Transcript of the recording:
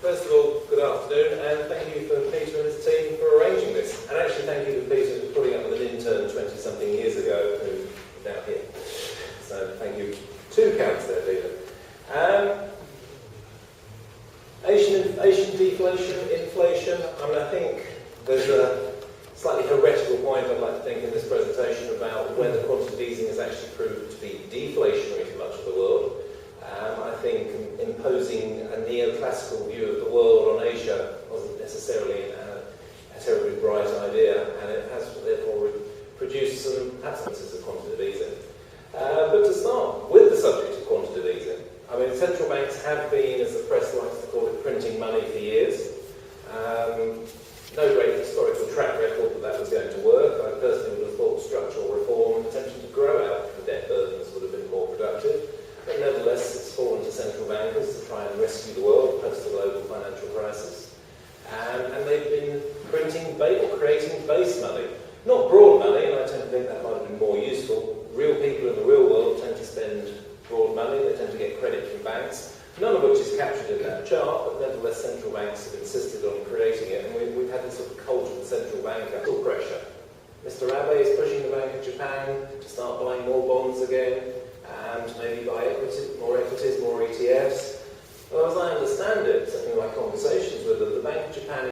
First of all, good afternoon, and thank you for Peter and his team for arranging this. And actually thank you to Peter for putting up with an intern 20-something years ago who is now here. So thank you. 2 counts there, Peter. Asian deflation, inflation. I mean, I think there's a slightly heretical point I'd like to think in this presentation about whether quantitative easing has actually proved to be deflationary to much of the world. I think imposing a neoclassical view of the world on Asia wasn't necessarily a terribly bright idea, and it has therefore produced some absences of quantitative easing. But to start with the subject of quantitative easing, I mean, central banks have been, as the press likes to call it, printing money for years. No great historical track record that was going to work. I personally would have thought structural reform, attempting to grow out the debt burdens would have been more productive. But nevertheless, it's fallen to central bankers to try and rescue the world post the global financial crisis. And they've been printing or creating base money. Not broad money, and I tend to think that might have been more useful. Real people in the real world tend to spend broad money, they tend to get credit from banks, none of which is captured in that chart, but nevertheless central banks have insisted on creating it, and we've had this sort of cult of the central banker pressure. Mr. Abe is pushing the Bank of Japan to start buying more bonds again, and maybe buy more equities, more ETFs. Well, as I understand it, certainly in my conversations with them, the Bank of Japan